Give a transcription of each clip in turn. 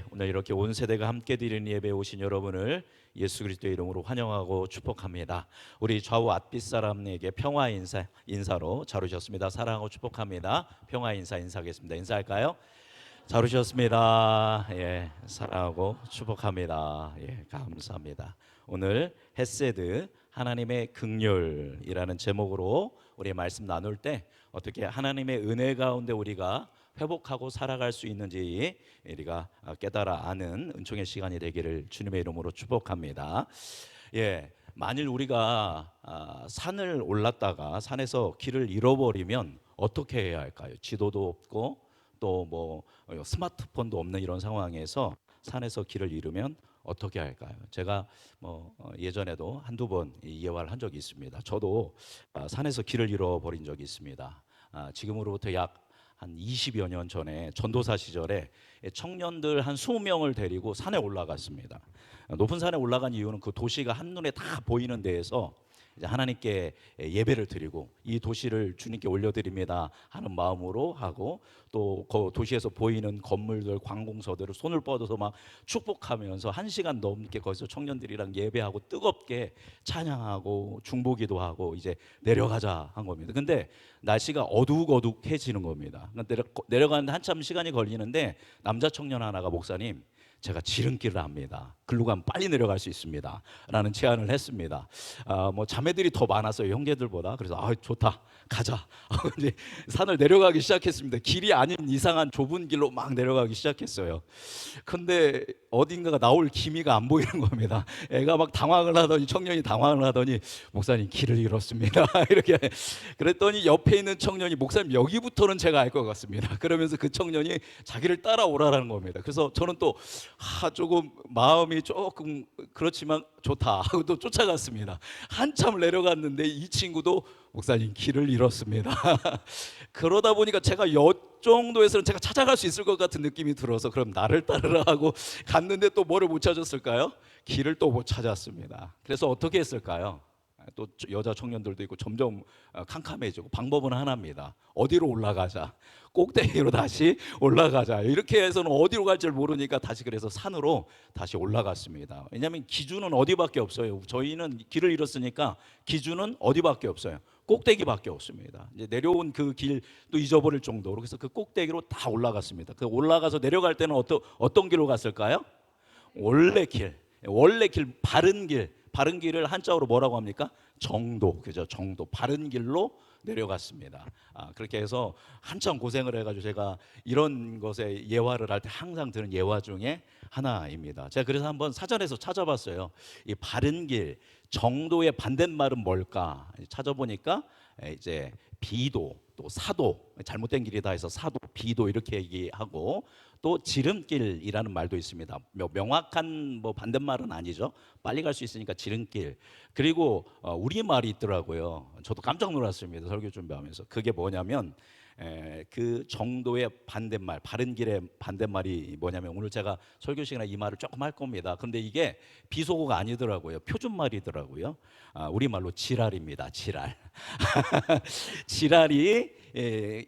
오늘 이렇게 온 세대가 함께 드리는 예배에 오신 여러분을 예수 그리스도의 이름으로 환영하고 축복합니다. 우리 좌우 앞뒤 사람에게 평화 인사로 잘 오셨습니다. 사랑하고 축복합니다. 평화 인사하겠습니다. 인사할까요? 잘 오셨습니다. 사랑하고 축복합니다. 감사합니다. 오늘 헤세드 하나님의 긍휼이라는 제목으로 우리 말씀 나눌 때 어떻게 하나님의 은혜 가운데 우리가 회복하고 살아갈 수 있는지 우리가 깨달아 아는 은총의 시간이 되기를 주님의 이름으로 축복합니다. 만일 우리가 산을 올랐다가 산에서 길을 잃어버리면 어떻게 해야 할까요? 지도도 없고 또 뭐 스마트폰도 없는 이런 상황에서 산에서 길을 잃으면 어떻게 할까요? 제가 예전에도 한두 번 예화를 한 적이 있습니다. 저도 산에서 길을 잃어버린 적이 있습니다. 지금으로부터 약 한 20여 년 전에 전도사 시절에 청년들 한 20명을 데리고 산에 올라갔습니다. 높은 산에 올라간 이유는 그 도시가 한눈에 다 보이는 데에서 이제 하나님께 예배를 드리고 이 도시를 주님께 올려드립니다 하는 마음으로 하고 또 그 도시에서 보이는 건물들, 관공서들을 손을 뻗어서 막 축복하면서 1시간 넘게 거기서 청년들이랑 예배하고 뜨겁게 찬양하고 중보기도 하고 이제 내려가자 한 겁니다. 근데 날씨가 어둑어둑해지는 겁니다. 내려가는데 한참 시간이 걸리는데 남자 청년 하나가 목사님, 제가 지름길을 압니다. 글로 가면 빨리 내려갈 수 있습니다 라는 제안을 했습니다. 자매들이 더 많았어요, 형제들보다. 그래서 좋다, 가자. 이제 산을 내려가기 시작했습니다. 길이 아닌 이상한 좁은 길로 막 내려가기 시작했어요. 근데 어딘가가 나올 기미가 안 보이는 겁니다. 애가 막 당황을 하더니, 청년이 당황을 하더니 목사님, 길을 잃었습니다 이렇게 그랬더니 옆에 있는 청년이 목사님, 여기부터는 제가 알 것 같습니다. 그러면서 그 청년이 자기를 따라오라는 겁니다. 그래서 저는 또 조금 마음이 조금 그렇지만 좋다 하고 또 쫓아갔습니다. 한참 내려갔는데 이 친구도 목사님, 길을 잃었습니다 그러다 보니까 제가 이 정도에서는 제가 찾아갈 수 있을 것 같은 느낌이 들어서 그럼 나를 따르라 하고 갔는데 또 뭐를 못 찾았을까요? 길을 또 못 찾았습니다. 그래서 어떻게 했을까요? 또 여자 청년들도 있고 점점 캄캄해지고 방법은 하나입니다. 어디로 올라가자, 꼭대기로 다시 올라가자. 이렇게 해서는 어디로 갈지를 모르니까 다시 그래서 산으로 다시 올라갔습니다. 왜냐하면 기준은 어디밖에 없어요. 저희는 길을 잃었으니까 기준은 어디밖에 없어요. 꼭대기밖에 없습니다. 이제 내려온 그 길도 잊어버릴 정도로. 그래서 그 꼭대기로 다 올라갔습니다. 그 올라가서 내려갈 때는 어떤 길로 갔을까요? 원래 길, 바른 길. 바른 길을 한자어로 뭐라고 합니까? 정도, 그죠? 정도, 바른 길로 내려갔습니다. 그렇게 해서 한참 고생을 해가지고 제가 이런 것에 예화를 할 때 항상 드는 예화 중에 하나입니다. 제가 그래서 한번 사전에서 찾아봤어요. 이 바른 길, 정도의 반대말은 뭘까? 찾아보니까 이제 비도, 또 사도, 잘못된 길이다 해서 사도, 비도 이렇게 얘기하고 또 지름길이라는 말도 있습니다. 명확한 반대말은 아니죠. 빨리 갈 수 있으니까 지름길. 그리고 우리말이 있더라고요. 저도 깜짝 놀랐습니다. 설교 준비하면서. 그게 뭐냐면 그 정도의 반대말, 바른 길의 반대말이 뭐냐면, 오늘 제가 설교 시간에 이 말을 조금 할 겁니다. 그런데 이게 비속어가 아니더라고요. 표준말이더라고요. 우리말로 지랄입니다. 지랄. 지랄이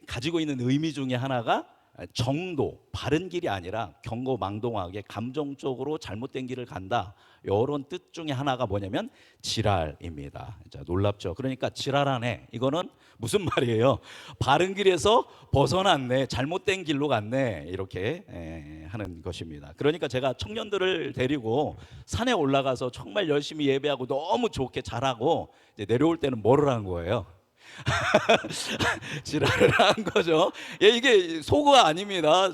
가지고 있는 의미 중에 하나가 정도, 바른 길이 아니라 경거망동하게 감정적으로 잘못된 길을 간다, 이런 뜻 중에 하나가 뭐냐면 지랄입니다. 자, 놀랍죠? 그러니까 지랄하네, 이거는 무슨 말이에요? 바른 길에서 벗어났네, 잘못된 길로 갔네, 이렇게 하는 것입니다. 그러니까 제가 청년들을 데리고 산에 올라가서 정말 열심히 예배하고 너무 좋게 잘하고 이제 내려올 때는 뭐를 한 거예요? 지랄을 한 거죠. 이게 속어가 아닙니다.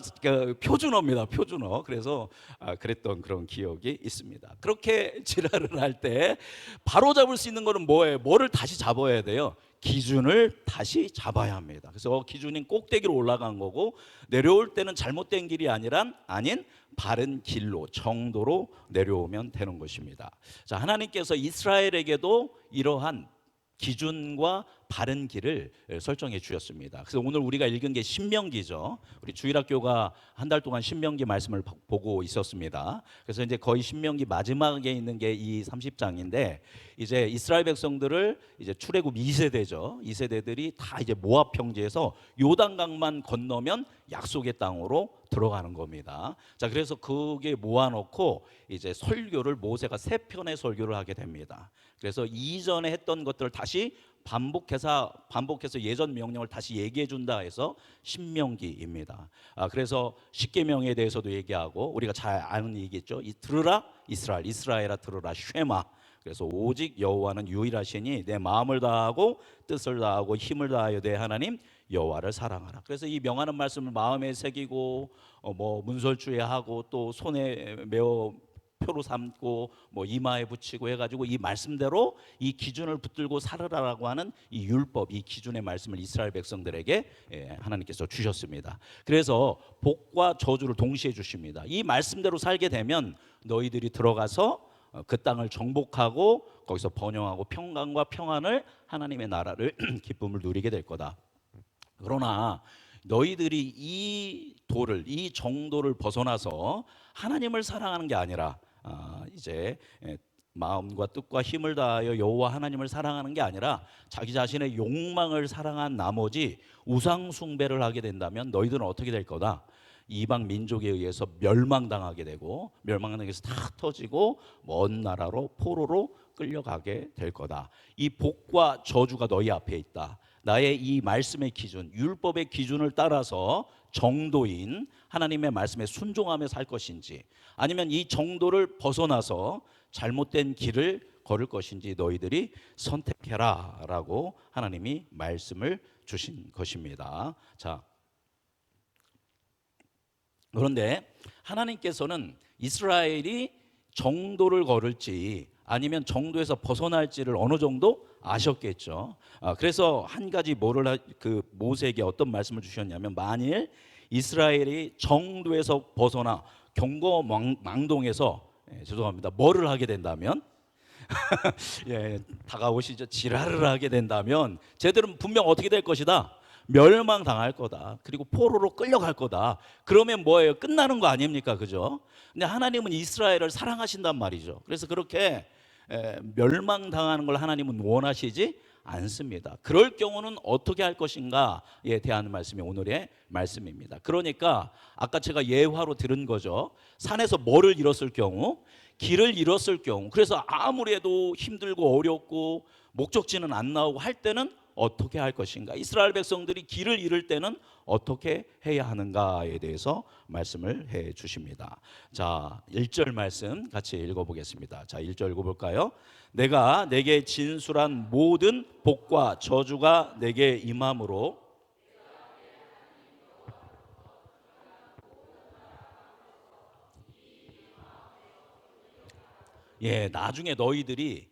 표준어입니다. 표준어. 그래서 그랬던 그런 기억이 있습니다. 그렇게 지랄을 할 때 바로 잡을 수 있는 거는 뭐예요? 뭐를 다시 잡아야 돼요? 기준을 다시 잡아야 합니다. 그래서 기준인 꼭대기로 올라간 거고, 내려올 때는 잘못된 길이 아닌 바른 길로, 정도로 내려오면 되는 것입니다. 자, 하나님께서 이스라엘에게도 이러한 기준과 바른 길을 설정해 주셨습니다. 그래서 오늘 우리가 읽은 게 신명기죠. 우리 주일학교가 한 달 동안 신명기 말씀을 보고 있었습니다. 그래서 이제 거의 신명기 마지막에 있는 게 이 30장인데, 이제 이스라엘 백성들을 이제 출애굽 2세대죠. 2세대들이 다 이제 모압 평지에서 요단강만 건너면 약속의 땅으로 들어가는 겁니다. 자, 그래서 그게 모아놓고 이제 설교를 모세가 세 편의 설교를 하게 됩니다. 그래서 이전에 했던 것들을 다시 반복해서 예전 명령을 다시 얘기해 준다 해서 신명기입니다. 그래서 십계명에 대해서도 얘기하고, 우리가 잘 아는 얘기겠죠. 들으라 이스라엘아 들으라 쉐마. 그래서 오직 여호와는 유일하시니 내 마음을 다하고 뜻을 다하고 힘을 다하여 내 하나님 여호와를 사랑하라. 그래서 이 명하는 말씀을 마음에 새기고 문설주에 하고 또 손에 메어 표로 삼고 이마에 붙이고 해가지고 이 말씀대로 이 기준을 붙들고 살으라라고 하는 이 율법, 이 기준의 말씀을 이스라엘 백성들에게 하나님께서 주셨습니다. 그래서 복과 저주를 동시에 주십니다. 이 말씀대로 살게 되면 너희들이 들어가서 그 땅을 정복하고 거기서 번영하고 평강과 평안을, 하나님의 나라를 기쁨을 누리게 될 거다. 그러나 너희들이 이 정도를 벗어나서 하나님을 사랑하는 게 아니라 이제 마음과 뜻과 힘을 다하여 여호와 하나님을 사랑하는 게 아니라 자기 자신의 욕망을 사랑한 나머지 우상 숭배를 하게 된다면 너희들은 어떻게 될 거다? 이방 민족에 의해서 멸망당하게 되고, 멸망당해서 다 터지고 먼 나라로 포로로 끌려가게 될 거다. 이 복과 저주가 너희 앞에 있다. 나의 이 말씀의 기준, 율법의 기준을 따라서 정도인 하나님의 말씀에 순종하며 살 것인지, 아니면 이 정도를 벗어나서 잘못된 길을 걸을 것인지 너희들이 선택해라 라고 하나님이 말씀을 주신 것입니다. 자, 그런데 하나님께서는 이스라엘이 정도를 걸을지 아니면 정도에서 벗어날지를 어느 정도 아셨겠죠. 그래서 한 가지 모세에게 어떤 말씀을 주셨냐면, 만일 이스라엘이 정도에서 벗어나 경거망동에서 죄송합니다, 뭐를 하게 된다면 다가오시죠. 지랄을 하게 된다면 쟤들은 분명 어떻게 될 것이다? 멸망당할 거다. 그리고 포로로 끌려갈 거다. 그러면 뭐예요? 끝나는 거 아닙니까? 그죠? 근데 하나님은 이스라엘을 사랑하신단 말이죠. 그래서 그렇게 멸망당하는 걸 하나님은 원하시지 않습니다. 그럴 경우는 어떻게 할 것인가에 대한 말씀이 오늘의 말씀입니다. 그러니까 아까 제가 예화로 들은 거죠. 산에서 뭐를 잃었을 경우, 길을 잃었을 경우, 그래서 아무래도 힘들고 어렵고 목적지는 안 나오고 할 때는 어떻게 할 것인가, 이스라엘 백성들이 길을 잃을 때는 어떻게 해야 하는가에 대해서 말씀을 해 주십니다. 자, 1절 말씀 같이 읽어보겠습니다. 자, 1절 읽어볼까요? 내가 내게 진술한 모든 복과 저주가 내게 임함으로 나중에 너희들이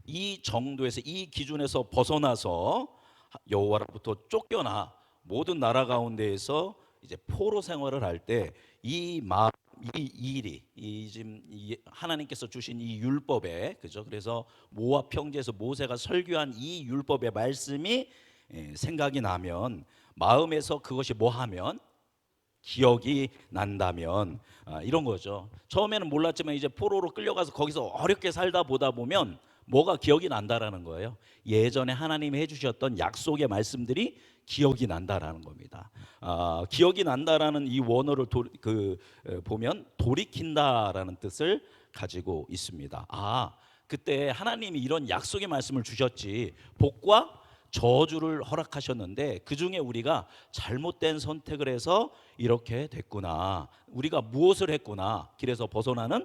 이 정도에서, 이 기준에서 벗어나서 여호와로부터 쫓겨나 모든 나라 가운데에서 이제 포로 생활을 할 때 이 일이 지금 하나님께서 주신 이 율법에, 그죠? 그래서 모압 평지에서 모세가 설교한 이 율법의 말씀이 생각이 나면, 마음에서 그것이 뭐하면 기억이 난다면, 이런 거죠. 처음에는 몰랐지만 이제 포로로 끌려가서 거기서 어렵게 살다 보다 보면 뭐가 기억이 난다라는 거예요. 예전에 하나님이 해주셨던 약속의 말씀들이 기억이 난다라는 겁니다. 기억이 난다라는 이 원어를 보면 돌이킨다라는 뜻을 가지고 있습니다. 그때 하나님이 이런 약속의 말씀을 주셨지, 복과 저주를 허락하셨는데 그 중에 우리가 잘못된 선택을 해서 이렇게 됐구나, 우리가 무엇을 했구나, 길에서 벗어나는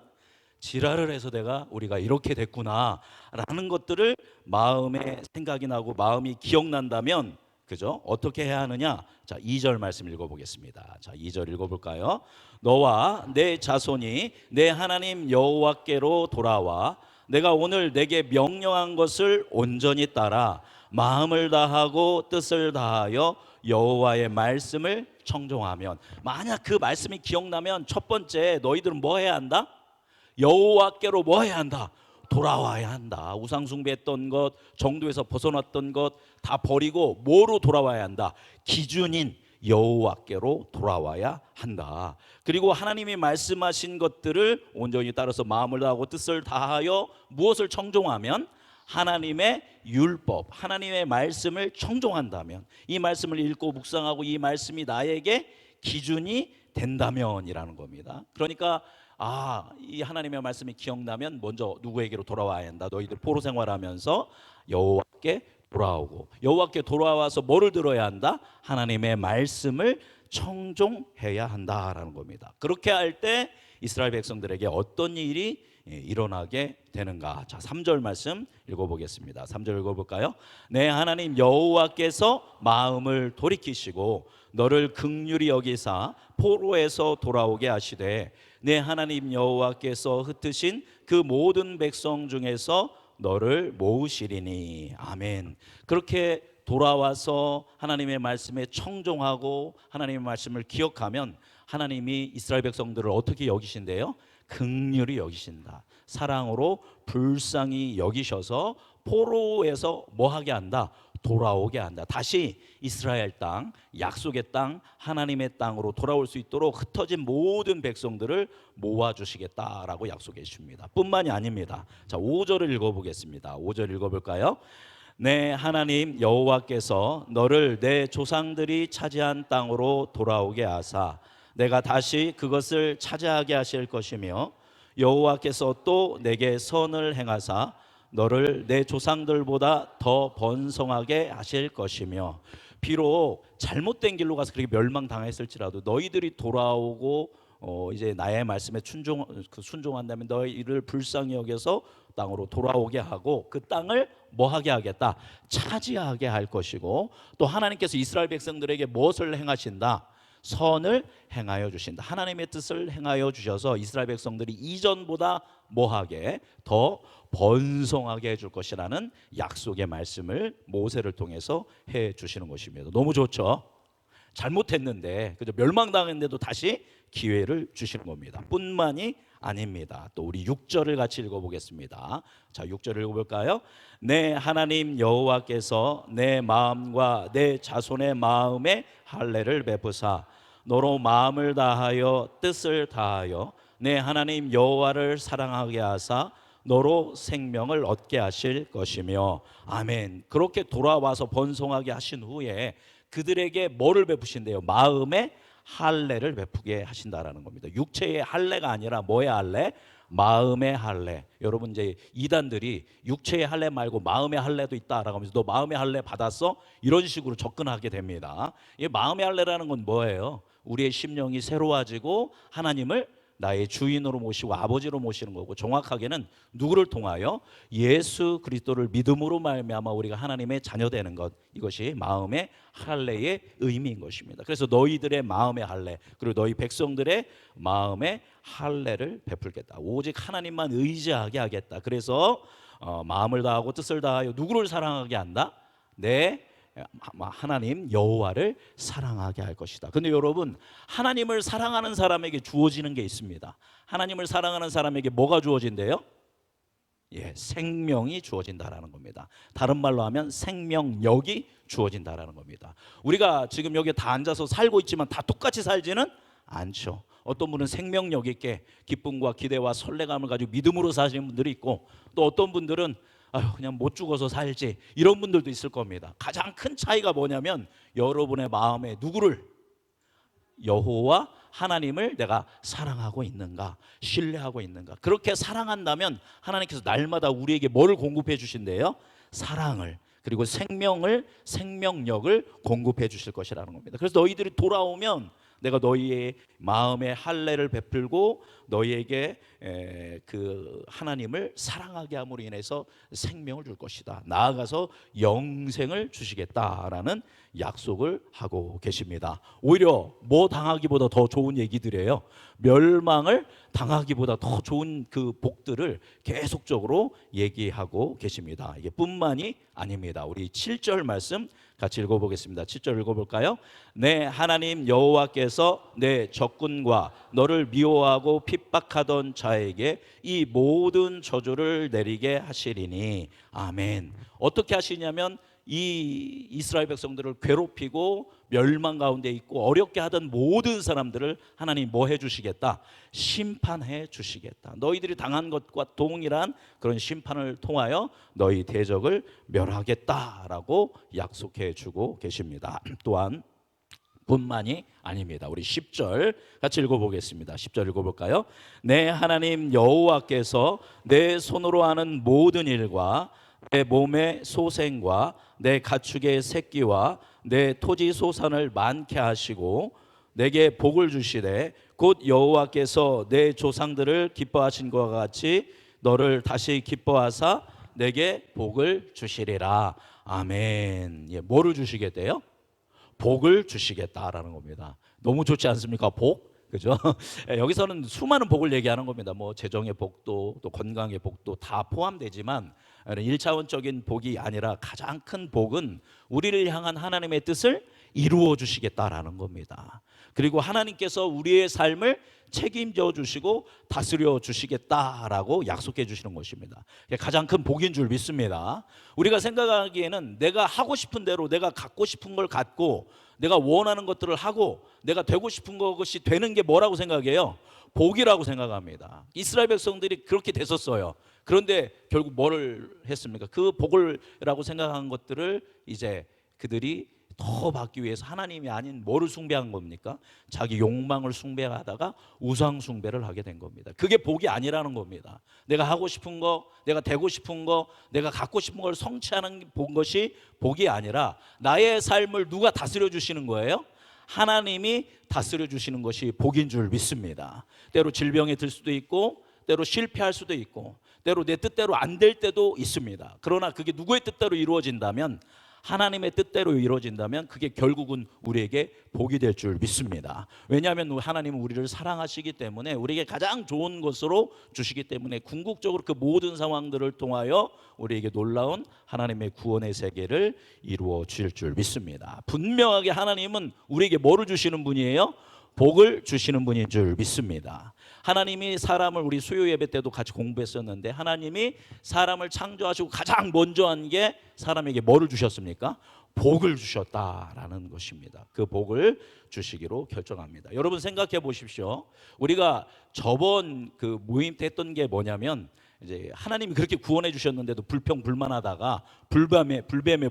지랄을 해서 우리가 이렇게 됐구나 라는 것들을 마음에 생각이 나고 마음이 기억난다면, 그죠? 어떻게 해야 하느냐? 자, 2절 말씀 읽어보겠습니다. 자, 2절 읽어볼까요? 너와 내 자손이 내 하나님 여호와께로 돌아와 내가 오늘 내게 명령한 것을 온전히 따라 마음을 다하고 뜻을 다하여 여호와의 말씀을 청종하면, 만약 그 말씀이 기억나면 첫 번째 너희들은 뭐 해야 한다? 여호와께로 뭐 해야 한다? 돌아와야 한다. 우상 숭배했던 것, 정도에서 벗어났던 것 다 버리고 뭐로 돌아와야 한다? 기준인 여호와께로 돌아와야 한다. 그리고 하나님이 말씀하신 것들을 온전히 따라서 마음을 다하고 뜻을 다하여 무엇을 청종하면? 하나님의 율법, 하나님의 말씀을 청종한다면, 이 말씀을 읽고 묵상하고 이 말씀이 나에게 기준이 된다면이라는 겁니다. 그러니까 이 하나님의 말씀이 기억나면 먼저 누구에게로 돌아와야 한다? 너희들 포로 생활하면서 여호와께 돌아오고, 여호와께 돌아와서 뭐를 들어야 한다? 하나님의 말씀을 청종해야 한다라는 겁니다. 그렇게 할 때 이스라엘 백성들에게 어떤 일이 일어나게 되는가? 자, 3절 말씀 읽어보겠습니다. 3절 읽어볼까요? 내 하나님 여호와께서 마음을 돌이키시고 너를 긍휼히 여기사 포로에서 돌아오게 하시되 내 하나님 여호와께서 흩으신 그 모든 백성 중에서 너를 모으시리니. 아멘. 그렇게 돌아와서 하나님의 말씀에 청종하고 하나님의 말씀을 기억하면 하나님이 이스라엘 백성들을 어떻게 여기신대요? 긍휼히 여기신다. 사랑으로 불쌍히 여기셔서 포로에서 뭐하게 한다? 돌아오게 한다. 다시 이스라엘 땅, 약속의 땅, 하나님의 땅으로 돌아올 수 있도록 흩어진 모든 백성들을 모아주시겠다라고 약속해 주십니다. 뿐만이 아닙니다. 자, 5절을 읽어보겠습니다. 5절 읽어볼까요? 내 하나님 여호와께서 너를 내 조상들이 차지한 땅으로 돌아오게 하사 내가 다시 그것을 차지하게 하실 것이며 여호와께서 또 내게 선을 행하사 너를 내 조상들보다 더 번성하게 하실 것이며 비록 잘못된 길로 가서 그렇게 멸망당했을지라도 너희들이 돌아오고 이제 나의 말씀에 순종한다면 너희를 불쌍히 여겨서 땅으로 돌아오게 하고 그 땅을 뭐하게 하겠다? 차지하게 할 것이고 또 하나님께서 이스라엘 백성들에게 무엇을 행하신다? 선을 행하여 주신다. 하나님의 뜻을 행하여 주셔서 이스라엘 백성들이 이전보다 뭐하게? 더 번성하게 해줄 것이라는 약속의 말씀을 모세를 통해서 해 주시는 것입니다. 너무 좋죠? 잘못했는데 그죠? 멸망당했는데도 다시 기회를 주시는 겁니다. 뿐만이 아닙니다. 또 우리 6절을 같이 읽어보겠습니다. 자, 6절을 읽어볼까요? 내 하나님 여호와께서 내 마음과 내 자손의 마음에 할례를 베푸사 너로 마음을 다하여 뜻을 다하여 내 하나님 여호와를 사랑하게 하사 너로 생명을 얻게 하실 것이며. 아멘. 그렇게 돌아와서 번성하게 하신 후에 그들에게 뭐를 베푸신대요? 마음의 할례를 베푸게 하신다라는 겁니다. 육체의 할례가 아니라 뭐의 할례? 마음의 할례. 여러분 이제 이단들이 육체의 할례 말고 마음의 할례도 있다라고 하면서 너 마음의 할례 받았어? 이런 식으로 접근하게 됩니다. 이 마음의 할례라는 건 뭐예요? 우리의 심령이 새로워지고 하나님을 나의 주인으로 모시고 아버지로 모시는 거고, 정확하게는 누구를 통하여? 예수 그리스도를 믿음으로 말미암아 우리가 하나님의 자녀되는 것, 이것이 마음의 할례의 의미인 것입니다. 그래서 너희들의 마음의 할례, 그리고 너희 백성들의 마음의 할례를 베풀겠다. 오직 하나님만 의지하게 하겠다. 그래서 마음을 다하고 뜻을 다하여 누구를 사랑하게 한다? 내 하나님 여호와를 사랑하게 할 것이다. 근데 여러분, 하나님을 사랑하는 사람에게 주어지는 게 있습니다. 하나님을 사랑하는 사람에게 뭐가 주어진대요? 생명이 주어진다라는 겁니다. 다른 말로 하면 생명력이 주어진다라는 겁니다. 우리가 지금 여기 다 앉아서 살고 있지만 다 똑같이 살지는 않죠. 어떤 분은 생명력 있게 기쁨과 기대와 설레감을 가지고 믿음으로 사시는 분들이 있고, 또 어떤 분들은 그냥 못 죽어서 살지, 이런 분들도 있을 겁니다. 가장 큰 차이가 뭐냐면 여러분의 마음에 누구를? 여호와 하나님을 내가 사랑하고 있는가, 신뢰하고 있는가. 그렇게 사랑한다면 하나님께서 날마다 우리에게 뭐를 공급해 주신대요? 사랑을, 그리고 생명력을 공급해 주실 것이라는 겁니다. 그래서 너희들이 돌아오면 내가 너희의 마음의 할례를 베풀고 너희에게 그 하나님을 사랑하게 함으로 인해서 생명을 줄 것이다. 나아가서 영생을 주시겠다라는 약속을 하고 계십니다. 오히려 뭐 당하기보다 더 좋은 얘기들이에요. 멸망을 당하기보다 더 좋은 그 복들을 계속적으로 얘기하고 계십니다. 이게 뿐만이 아닙니다. 우리 7절 말씀 같이 읽어보겠습니다. 7절 읽어볼까요? 내 하나님 여호와께서 내 적군과 너를 미워하고 핍박하던 자에게 이 모든 저주를 내리게 하시리니. 아멘. 어떻게 하시냐면 이 이스라엘 백성들을 괴롭히고 멸망 가운데 있고 어렵게 하던 모든 사람들을 하나님 뭐 해주시겠다? 심판해 주시겠다. 너희들이 당한 것과 동일한 그런 심판을 통하여 너희 대적을 멸하겠다라고 약속해 주고 계십니다. 또한 뿐만이 아닙니다. 우리 10절 같이 읽어보겠습니다. 10절 읽어볼까요? 내 하나님 여호와께서 내 손으로 하는 모든 일과 내 몸의 소생과 내 가축의 새끼와 내 토지 소산을 많게 하시고 내게 복을 주시되 곧 여호와께서 내 조상들을 기뻐하신 것과 같이 너를 다시 기뻐하사 내게 복을 주시리라. 아멘. 예, 뭐를 주시겠대요? 복을 주시겠다라는 겁니다. 너무 좋지 않습니까? 복? 그죠? 여기서는 수많은 복을 얘기하는 겁니다. 뭐 재정의 복도 또 건강의 복도 다 포함되지만 1차원적인 복이 아니라 가장 큰 복은 우리를 향한 하나님의 뜻을 이루어 주시겠다라는 겁니다. 그리고 하나님께서 우리의 삶을 책임져 주시고 다스려 주시겠다라고 약속해 주시는 것입니다. 가장 큰 복인 줄 믿습니다. 우리가 생각하기에는 내가 하고 싶은 대로 내가 갖고 싶은 걸 갖고 내가 원하는 것들을 하고 내가 되고 싶은 것이 되는 게 뭐라고 생각해요? 복이라고 생각합니다. 이스라엘 백성들이 그렇게 됐었어요. 그런데 결국 뭐를 했습니까? 그 복을라고 생각한 것들을 이제 그들이 더 받기 위해서 하나님이 아닌 뭐를 숭배한 겁니까? 자기 욕망을 숭배하다가 우상 숭배를 하게 된 겁니다. 그게 복이 아니라는 겁니다. 내가 하고 싶은 거, 내가 되고 싶은 거, 내가 갖고 싶은 걸 성취하는 것이 복이 아니라 나의 삶을 누가 다스려 주시는 거예요? 하나님이 다스려 주시는 것이 복인 줄 믿습니다. 때로 질병에 들 수도 있고 때로 실패할 수도 있고 때로 내 뜻대로 안 될 때도 있습니다. 그러나 그게 누구의 뜻대로 이루어진다면 하나님의 뜻대로 이루어진다면 그게 결국은 우리에게 복이 될 줄 믿습니다. 왜냐하면 하나님은 우리를 사랑하시기 때문에 우리에게 가장 좋은 것으로 주시기 때문에 궁극적으로 그 모든 상황들을 통하여 우리에게 놀라운 하나님의 구원의 세계를 이루어 주실 줄 믿습니다. 분명하게 하나님은 우리에게 뭐를 주시는 분이에요? 복을 주시는 분인 줄 믿습니다. 하나님이 사람을 우리 수요 예배 때도 같이 공부했었는데 하나님이 사람을 창조하시고 가장 먼저 한 게 사람에게 뭐를 주셨습니까? 복을 주셨다라는 것입니다. 그 복을 주시기로 결정합니다. 여러분 생각해 보십시오. 우리가 저번 그 모임 때 했던 게 뭐냐면 이제 하나님이 그렇게 구원해 주셨는데도 불평불만하다가 불뱀에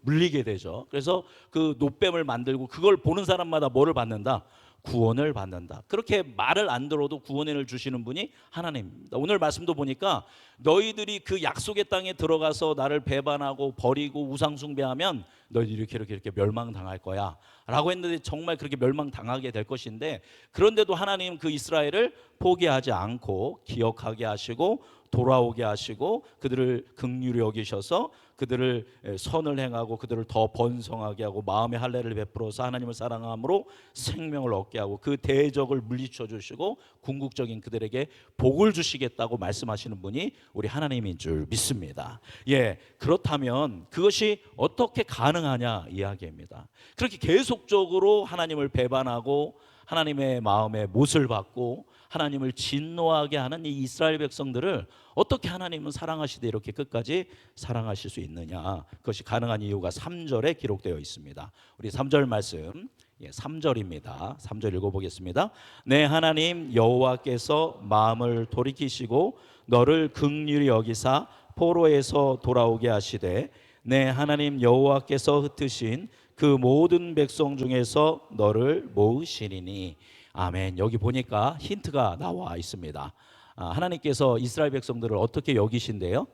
물리게 되죠. 그래서 그 노뱀을 만들고 그걸 보는 사람마다 뭐를 받는다? 구원을 받는다. 그렇게 말을 안 들어도 구원을 주시는 분이 하나님입니다. 오늘 말씀도 보니까 너희들이 그 약속의 땅에 들어가서 나를 배반하고 버리고 우상 숭배하면 너희들이 이렇게 멸망당할 거야 라고 했는데 정말 그렇게 멸망당하게 될 것인데 그런데도 하나님 그 이스라엘을 포기하지 않고 기억하게 하시고 돌아오게 하시고 그들을 긍휼히 여기셔서 그들을 선을 행하고 그들을 더 번성하게 하고 마음의 할례를 베풀어서 하나님을 사랑함으로 생명을 얻게 하고 그 대적을 물리쳐 주시고 궁극적인 그들에게 복을 주시겠다고 말씀하시는 분이 우리 하나님인 줄 믿습니다. 예, 그렇다면 그것이 어떻게 가능하냐 이야기입니다. 그렇게 계속적으로 하나님을 배반하고 하나님의 마음에 못을 받고 하나님을 진노하게 하는 이 이스라엘 백성들을 어떻게 하나님은 사랑하시되 이렇게 끝까지 사랑하실 수 있느냐, 그것이 가능한 이유가 3절에 기록되어 있습니다. 우리 3절 말씀 3절입니다. 3절 읽어보겠습니다. 내 하나님 여호와께서 마음을 돌이키시고 너를 긍휼히 여기사 포로에서 돌아오게 하시되 내 하나님 여호와께서 흩으신 그 모든 백성 중에서 너를 모으시리니. 아멘. 여기 보니까 힌트가 나와 있습니다. 하나님께서 이스라엘 백성들을 어떻게 여기신대요?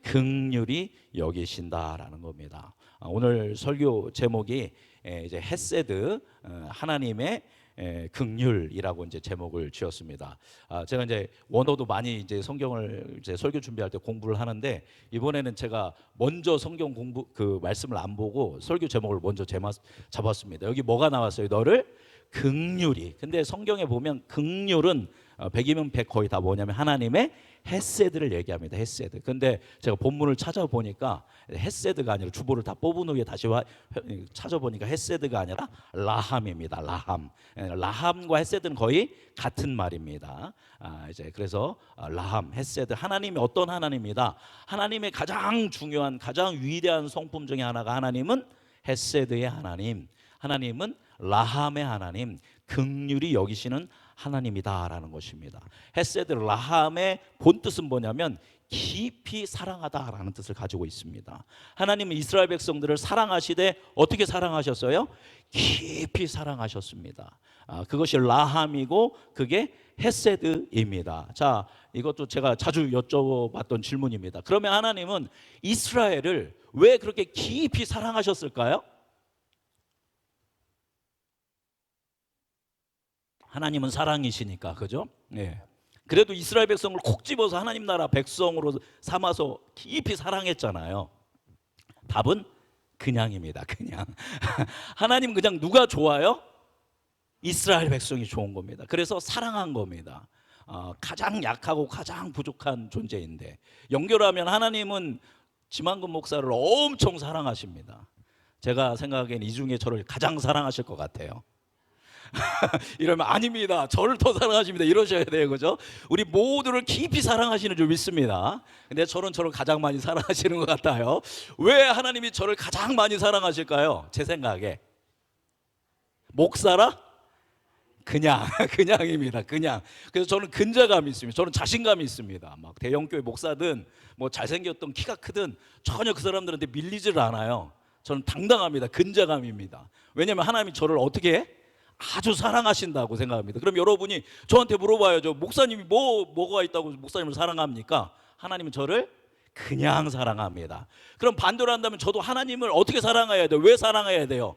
긍휼히 여기신다라는 겁니다. 오늘 설교 제목이 이제 헤세드, 하나님의 긍휼이라고 이제 제목을 지었습니다. 제가 이제 원어도 많이 이제 성경을 이제 설교 준비할 때 공부를 하는데, 이번에는 제가 먼저 성경 공부 그 말씀을 안 보고 설교 제목을 먼저 잡았습니다. 여기 뭐가 나왔어요? 너를 긍휼히. 근데 성경에 보면 긍휼은 100이면 100 거의 다 뭐냐면 하나님의 헤세드를 얘기합니다. 헤세드. 근데 제가 본문을 찾아보니까 헤세드가 아니라 주보를 다 뽑은 후에 다시 찾아보니까 헤세드가 아니라 라함입니다. 라함. 라함과 헤세드는 거의 같은 말입니다. 이제 그래서 라함, 헤세드, 하나님이 어떤 하나님이다. 하나님의 가장 중요한, 가장 위대한 성품 중에 하나가 하나님은 헤세드의 하나님, 하나님은 라함의 하나님, 긍휼히 여기시는 하나님이다라는 것입니다. 헤세드 라함의 본뜻은 뭐냐면 깊이 사랑하다라는 뜻을 가지고 있습니다. 하나님은 이스라엘 백성들을 사랑하시되 어떻게 사랑하셨어요? 깊이 사랑하셨습니다. 그것이 라함이고 그게 헤세드입니다. 자, 이것도 제가 자주 여쭤봤던 질문입니다. 그러면 하나님은 이스라엘을 왜 그렇게 깊이 사랑하셨을까요? 하나님은 사랑이시니까, 그죠? 네. 그래도 이스라엘 백성을 콕 집어서 하나님 나라 백성으로 삼아서 깊이 사랑했잖아요. 답은 그냥입니다. 그냥. 하나님 그냥 누가 좋아요? 이스라엘 백성이 좋은 겁니다. 그래서 사랑한 겁니다. 가장 약하고 가장 부족한 존재인데, 연결하면 하나님은 지만금 목사를 엄청 사랑하십니다. 제가 생각하기엔 이 중에 저를 가장 사랑하실 것 같아요. 이러면 아닙니다, 저를 더 사랑하십니다, 이러셔야 돼요. 그죠? 우리 모두를 깊이 사랑하시는 줄 믿습니다. 근데 저는 저를 가장 많이 사랑하시는 것 같아요. 왜 하나님이 저를 가장 많이 사랑하실까요? 제 생각에 목사라? 그냥입니다. 그냥. 그래서 저는 근자감이 있습니다. 저는 자신감이 있습니다. 막 대형교회 목사든 뭐 잘생겼던 키가 크든 전혀 그 사람들한테 밀리질 않아요. 저는 당당합니다. 근자감입니다. 왜냐하면 하나님이 저를 어떻게 해? 아주 사랑하신다고 생각합니다. 그럼 여러분이 저한테 물어봐야죠. 목사님이 뭐가 있다고 목사님을 사랑합니까? 하나님은 저를 그냥 사랑합니다. 그럼 반대로 한다면 저도 하나님을 어떻게 사랑해야 돼요? 왜 사랑해야 돼요?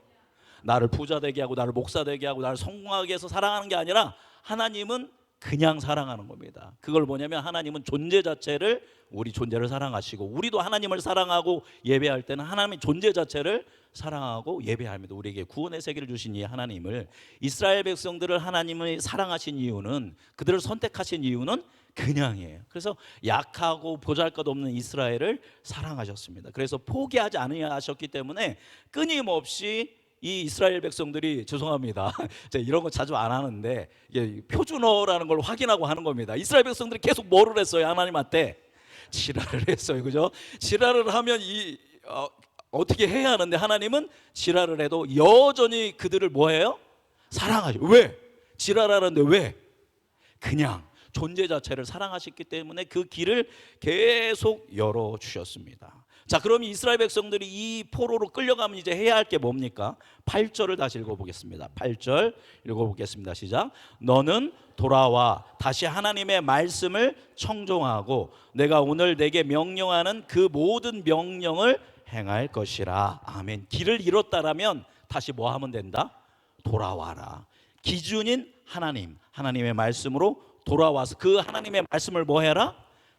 나를 부자 되게 하고 나를 목사 되게 하고 나를 성공하게 해서 사랑하는 게 아니라 하나님은 그냥 사랑하는 겁니다. 그걸 뭐냐면 하나님은 존재 자체를, 우리 존재를 사랑하시고, 우리도 하나님을 사랑하고 예배할 때는 하나님의 존재 자체를 사랑하고 예배합니다. 우리에게 구원의 세계를 주신 이 하나님을, 이스라엘 백성들을 하나님을 사랑하신 이유는, 그들을 선택하신 이유는 그냥이에요. 그래서 약하고 보잘것없는 이스라엘을 사랑하셨습니다. 그래서 포기하지 않으셨기 때문에 끊임없이 이 이스라엘 백성들이, 죄송합니다, 제가 이런 거 자주 안 하는데 이게 표준어라는 걸 확인하고 하는 겁니다. 이스라엘 백성들이 계속 뭐를 했어요? 하나님한테 지랄을 했어요. 그죠? 지랄을 하면 어떻게 해야 하는데, 하나님은 지랄을 해도 여전히 그들을 뭐해요? 사랑하죠. 왜? 지랄하는데 왜? 그냥 존재 자체를 사랑하셨기 때문에 그 길을 계속 열어주셨습니다. 자, 그럼 이스라엘 백성들이 이 포로로 끌려가면 이제 해야 할 게 뭡니까? 8절을 다시 읽어보겠습니다. 8절 읽어보겠습니다. 시작. 너는 돌아와 다시 하나님의 말씀을 청종하고 내가 오늘 내게 명령하는 그 모든 명령을 행할 것이라. 아멘. 길을 잃었다라면 다시 뭐 하면 된다? 돌아와라. 기준인 하나님, 하나님의 말씀으로 돌아와서 그 하나님의 말씀을 뭐 해라?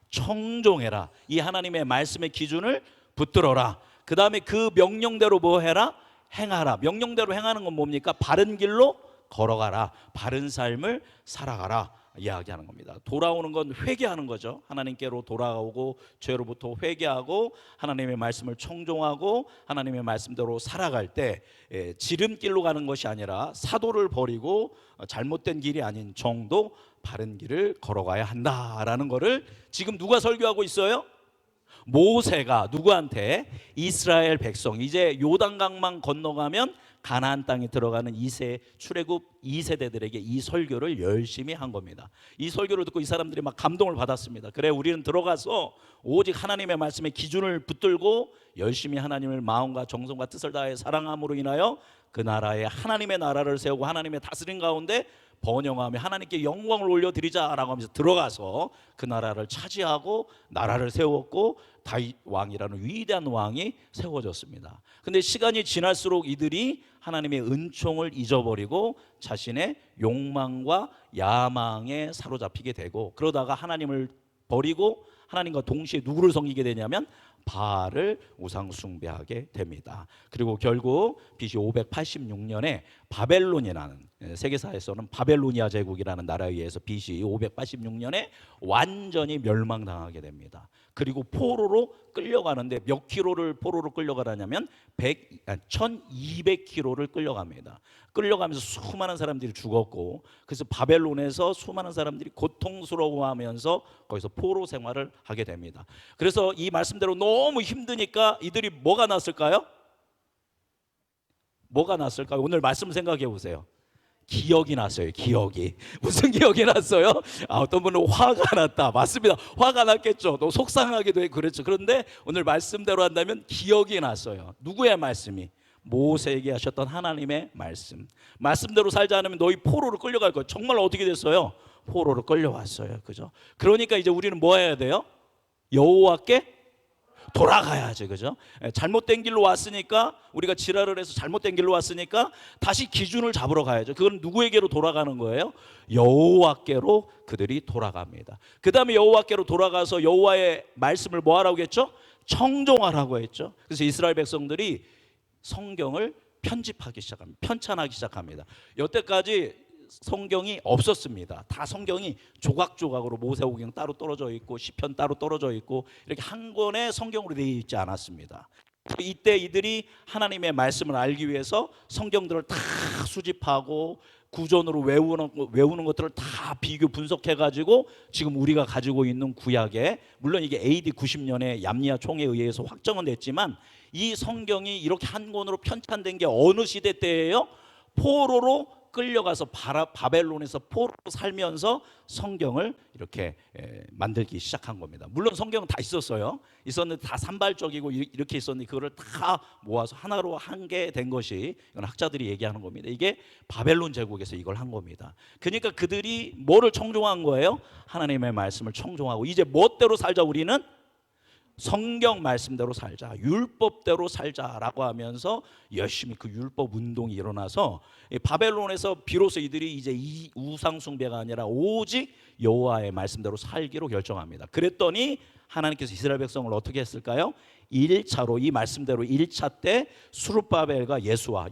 청종해라. 이 하나님의 말씀의 기준을 붙들어라. 그 다음에 그 명령대로 뭐 해라? 행하라. 명령대로 행하는 건 뭡니까? 바른 길로 걸어가라. 바른 삶을 살아가라 이야기하는 겁니다. 돌아오는 건 회개하는 거죠. 하나님께로 돌아오고 죄로부터 회개하고 하나님의 말씀을 청종하고 하나님의 말씀대로 살아갈 때 지름길로 가는 것이 아니라 사도를 버리고 잘못된 길이 아닌 정도 바른 길을 걸어가야 한다라는 것을 지금 누가 설교하고 있어요? 모세가 누구한테? 이스라엘 백성. 이제 요단강만 건너가면 가나안 땅에 들어가는 출애굽 2세대들에게 이 설교를 열심히 한 겁니다. 이 설교를 듣고 이 사람들이 막 감동을 받았습니다. 그래, 우리는 들어가서 오직 하나님의 말씀의 기준을 붙들고 열심히 하나님을 마음과 정성과 뜻을 다해 사랑함으로 인하여 그 나라에 하나님의 나라를 세우고 하나님의 다스림 가운데 번영하며 하나님께 영광을 올려드리자라고 하면서 들어가서 그 나라를 차지하고 나라를 세웠고 다윗 왕이라는 위대한 왕이 세워졌습니다. 근데 시간이 지날수록 이들이 하나님의 은총을 잊어버리고 자신의 욕망과 야망에 사로잡히게 되고, 그러다가 하나님을 버리고 하나님과 동시에 누구를 섬기게 되냐면 바알을 우상 숭배하게 됩니다. 그리고 결국 BC 586년에 바벨론이라는, 세계사에서는 바벨로니아 제국이라는 나라에 의해서 BC 586년에 완전히 멸망당하게 됩니다. 그리고 포로로 끌려가는데 몇 킬로를 포로로 끌려가냐면 1200킬로를 끌려갑니다. 끌려가면서 수많은 사람들이 죽었고, 그래서 바벨론에서 수많은 사람들이 고통스러워하면서 거기서 포로 생활을 하게 됩니다. 그래서 이 말씀대로 너무 힘드니까 이들이 뭐가 났을까요? 뭐가 났을까요? 오늘 말씀 생각해 보세요. 기억이 났어요. 기억이. 무슨 기억이 났어요? 어떤 분은 화가 났다. 맞습니다. 화가 났겠죠. 또 속상하기도 해. 그렇죠. 그런데 오늘 말씀대로 한다면 기억이 났어요. 누구의 말씀이? 모세에게 하셨던 하나님의 말씀. 말씀대로 살지 않으면 너희 포로로 끌려갈 거예요. 정말 어떻게 됐어요? 포로로 끌려왔어요. 그죠? 그러니까 이제 우리는 뭐 해야 돼요? 여호와께 돌아가야지. 그죠? 잘못된 길로 왔으니까, 우리가 지랄을 해서 잘못된 길로 왔으니까 다시 기준을 잡으러 가야죠. 그건 누구에게로 돌아가는 거예요? 여호와께로 그들이 돌아갑니다. 그 다음에 여호와께로 돌아가서 여호와의 말씀을 뭐 하라고 했죠? 청종하라고 했죠. 그래서 이스라엘 백성들이 성경을 편집하기 시작합니다. 편찬하기 시작합니다. 여태까지 성경이 없었습니다. 다 성경이 조각조각으로, 모세오경 따로 떨어져 있고 시편 따로 떨어져 있고 이렇게 한 권의 성경으로 되어 있지 않았습니다. 이때 이들이 하나님의 말씀을 알기 위해서 성경들을 다 수집하고 구전으로 외우는 것들을 다 비교 분석해가지고 지금 우리가 가지고 있는 구약에, 물론 이게 AD 90년에 얌니아 총회에 의해서 확정은 됐지만, 이 성경이 이렇게 한 권으로 편찬된 게 어느 시대 때예요? 포로로 끌려가서 바벨론에서 포로로 살면서 성경을 이렇게 만들기 시작한 겁니다. 물론 성경은 다 있었는데 다 산발적이고 이렇게 있었는데 그거를 다 모아서 하나로 한 게 된 것이, 이건 학자들이 얘기하는 겁니다. 이게 바벨론 제국에서 이걸 한 겁니다. 그러니까 그들이 뭐를 청종한 거예요? 하나님의 말씀을 청종하고, 이제 멋대로 살자, 우리는 성경 말씀대로 살자, 율법대로 살자라고 하면서 열심히 그 율법 운동이 일어나서 바벨론에서 비로소 이들이 이제 이 우상 숭배가 아니라 오직 여호와의 말씀대로 살기로 결정합니다. 그랬더니 하나님께서 이스라엘 백성을 어떻게 했을까요? 1차로 이 말씀대로 1차 때 수룹바벨과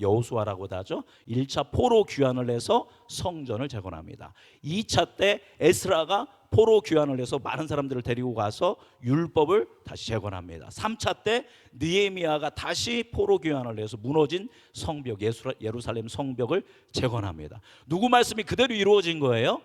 여호수아라고도 하죠. 1차 포로 귀환을 해서 성전을 재건합니다. 2차 때 에스라가 포로 귀환을 해서 많은 사람들을 데리고 가서 율법을 다시 재건합니다. 3차 때 느헤미야가 다시 포로 귀환을 해서 무너진 성벽, 예루살렘 성벽을 재건합니다. 누구 말씀이 그대로 이루어진 거예요?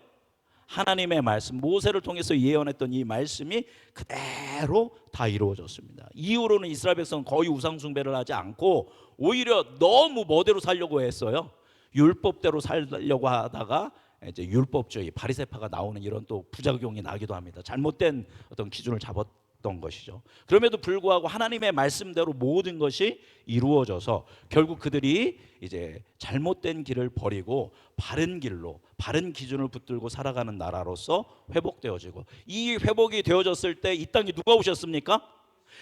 하나님의 말씀, 모세를 통해서 예언했던 이 말씀이 그대로 다 이루어졌습니다. 이후로는 이스라엘 백성은 거의 우상 숭배를 하지 않고 오히려 너무 멋대로 살려고 했어요. 율법대로 살려고 하다가 이제 율법주의, 바리새파가 나오는 이런 또 부작용이 나기도 합니다. 잘못된 어떤 기준을 잡았던 것이죠. 그럼에도 불구하고 하나님의 말씀대로 모든 것이 이루어져서 결국 그들이 이제 잘못된 길을 버리고 바른 길로, 바른 기준을 붙들고 살아가는 나라로서 회복되어지고, 이 회복이 되어졌을 때 이 땅에 누가 오셨습니까?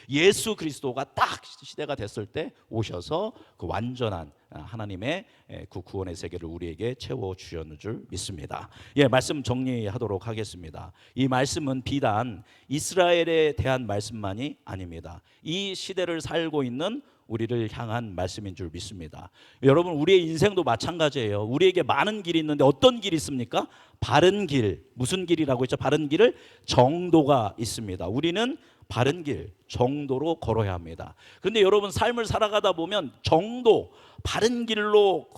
예수 그리스도가 딱 시대가 됐을 때 오셔서 그 완전한 하나님의 그 구원의 세계를 우리에게 채워 주셨는 줄 믿습니다. 말씀 정리하도록 하겠습니다. 이 말씀은 비단 이스라엘에 대한 말씀만이 아닙니다. 이 시대를 살고 있는 우리를 향한 말씀인 줄 믿습니다. 여러분, 우리의 인생도 마찬가지예요. 우리에게 많은 길이 있는데 어떤 길이 있습니까? 바른 길. 무슨 길이라고 했죠? 바른 길을 정도가 있습니다. 우리는 바른 길, 정도로 걸어야 합니다. 그런데 여러분, 삶을 살아가다 보면 정도, 바른 길로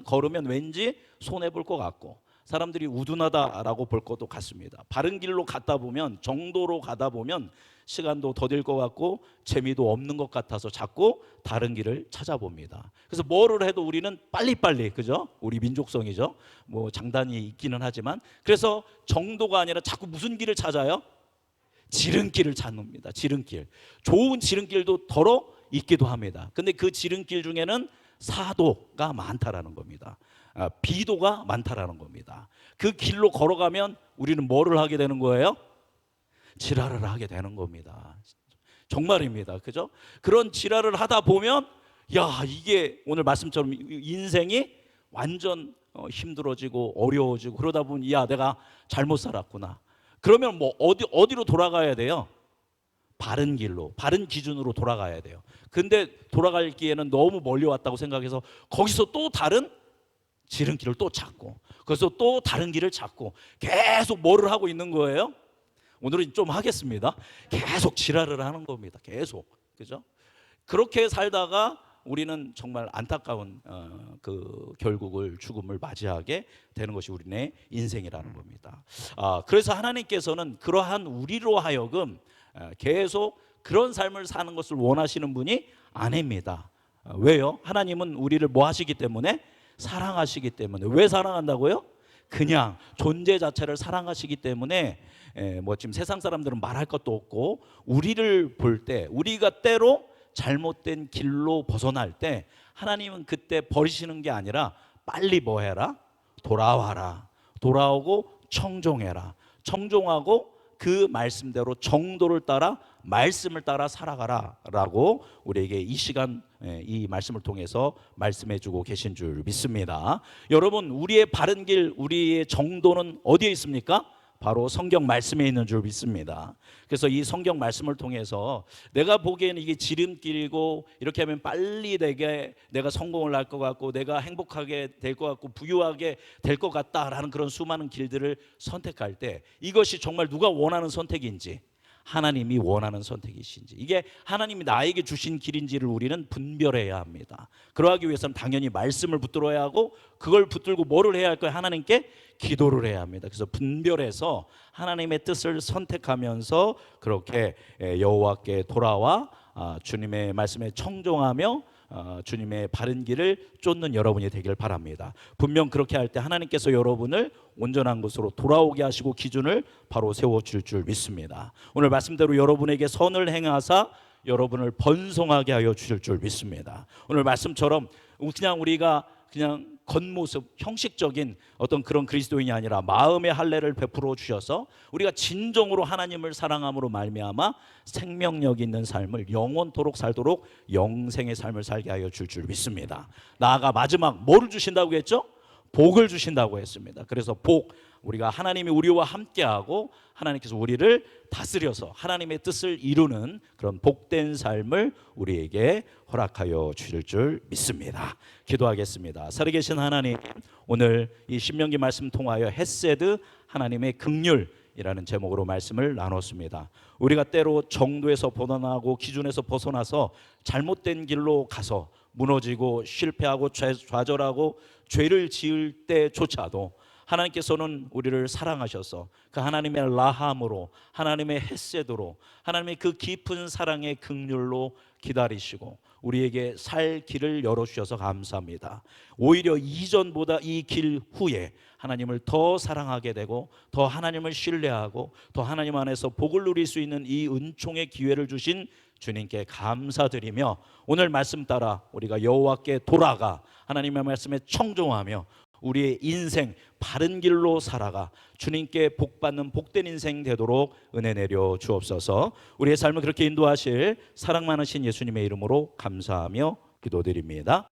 걸으면 왠지 손해볼 것 같고 사람들이 우둔하다라고 볼 것도 같습니다. 바른 길로 가다 보면, 정도로 가다 보면 시간도 더딜 것 같고 재미도 없는 것 같아서 자꾸 다른 길을 찾아봅니다. 그래서 뭐를 해도 우리는 빨리빨리, 그죠? 우리 민족성이죠. 뭐 장단이 있기는 하지만, 그래서 정도가 아니라 자꾸 무슨 길을 찾아요? 지름길을 찾습니다. 지름길. 좋은 지름길도 더러 있기도 합니다. 근데 그 지름길 중에는 사도가 많다라는 겁니다. 비도가 많다라는 겁니다. 그 길로 걸어가면 우리는 뭐를 하게 되는 거예요? 지랄을 하게 되는 겁니다. 정말입니다. 그죠? 그런 지랄을 하다 보면 야, 이게 오늘 말씀처럼 인생이 완전 힘들어지고 어려워지고 그러다 보니 야, 내가 잘못 살았구나. 그러면 뭐 어디로 돌아가야 돼요? 바른 길로, 바른 기준으로 돌아가야 돼요. 근데 돌아갈 기에는 너무 멀리 왔다고 생각해서 거기서 또 다른 지름길을 또 찾고, 그래서 또 다른 길을 찾고 계속 뭐를 하고 있는 거예요? 오늘은 좀 하겠습니다. 계속 지랄을 하는 겁니다. 계속. 그죠? 그렇게 살다가 우리는 정말 안타까운 그 결국을, 죽음을 맞이하게 되는 것이 우리네 인생이라는 겁니다. 그래서 하나님께서는 그러한 우리로 하여금 계속 그런 삶을 사는 것을 원하시는 분이 아닙니다. 왜요? 하나님은 우리를 뭐 하시기 때문에? 사랑하시기 때문에. 왜 사랑한다고요? 그냥 존재 자체를 사랑하시기 때문에 뭐 지금 세상 사람들은 말할 것도 없고, 우리를 볼 때, 우리가 때로 잘못된 길로 벗어날 때 하나님은 그때 버리시는 게 아니라 빨리 뭐 해라? 돌아와라. 돌아오고 청종해라. 청종하고 그 말씀대로 정도를 따라, 말씀을 따라 살아가라 라고 우리에게 이 시간 이 말씀을 통해서 말씀해 주고 계신 줄 믿습니다. 여러분, 우리의 바른 길, 우리의 정도는 어디에 있습니까? 바로 성경 말씀에 있는 줄 믿습니다. 그래서 이 성경 말씀을 통해서 내가 보기에는 이게 지름길이고, 이렇게 하면 빨리 내가 성공을 할 것 같고, 내가 행복하게 될 것 같고, 부유하게 될 것 같다라는 그런 수많은 길들을 선택할 때 이것이 정말 누가 원하는 선택인지, 하나님이 원하는 선택이신지, 이게 하나님이 나에게 주신 길인지를 우리는 분별해야 합니다. 그러하기 위해서는 당연히 말씀을 붙들어야 하고, 그걸 붙들고 뭐를 해야 할까요? 하나님께 기도를 해야 합니다. 그래서 분별해서 하나님의 뜻을 선택하면서 그렇게 여호와께 돌아와 주님의 말씀에 청종하며 주님의 바른 길을 쫓는 여러분이 되길 바랍니다. 분명 그렇게 할 때 하나님께서 여러분을 온전한 것으로 돌아오게 하시고 기준을 바로 세워줄 줄 믿습니다. 오늘 말씀대로 여러분에게 선을 행하사 여러분을 번성하게 하여 주실 줄 믿습니다. 오늘 말씀처럼 그냥 우리가 그냥 겉모습, 형식적인 어떤 그런 그리스도인이 아니라 마음의 할례를 베풀어 주셔서 우리가 진정으로 하나님을 사랑함으로 말미암아 생명력 있는 삶을 영원토록 살도록 영생의 삶을 살게 하여 줄 믿습니다. 나아가 마지막 뭐를 주신다고 했죠? 복을 주신다고 했습니다. 그래서 복, 우리가 하나님이 우리와 함께하고 하나님께서 우리를 다스려서 하나님의 뜻을 이루는 그런 복된 삶을 우리에게 허락하여 주실 줄 믿습니다. 기도하겠습니다. 살아계신 하나님, 오늘 이 신명기 말씀 통하여 헤세드, 하나님의 긍휼이라는 제목으로 말씀을 나눴습니다. 우리가 때로 정도에서 벗어나고 기준에서 벗어나서 잘못된 길로 가서 무너지고 실패하고 좌절하고 죄를 지을 때조차도 하나님께서는 우리를 사랑하셔서 그 하나님의 라함으로, 하나님의 헤세드로, 하나님의 그 깊은 사랑의 긍휼로 기다리시고 우리에게 살 길을 열어주셔서 감사합니다. 오히려 이전보다 이 길 후에 하나님을 더 사랑하게 되고 더 하나님을 신뢰하고 더 하나님 안에서 복을 누릴 수 있는 이 은총의 기회를 주신 주님께 감사드리며, 오늘 말씀 따라 우리가 여호와께 돌아가 하나님의 말씀에 청종하며 우리의 인생 바른 길로 살아가 주님께 복받는 복된 인생 되도록 은혜 내려 주옵소서. 우리의 삶을 그렇게 인도하실 사랑 많으신 예수님의 이름으로 감사하며 기도드립니다.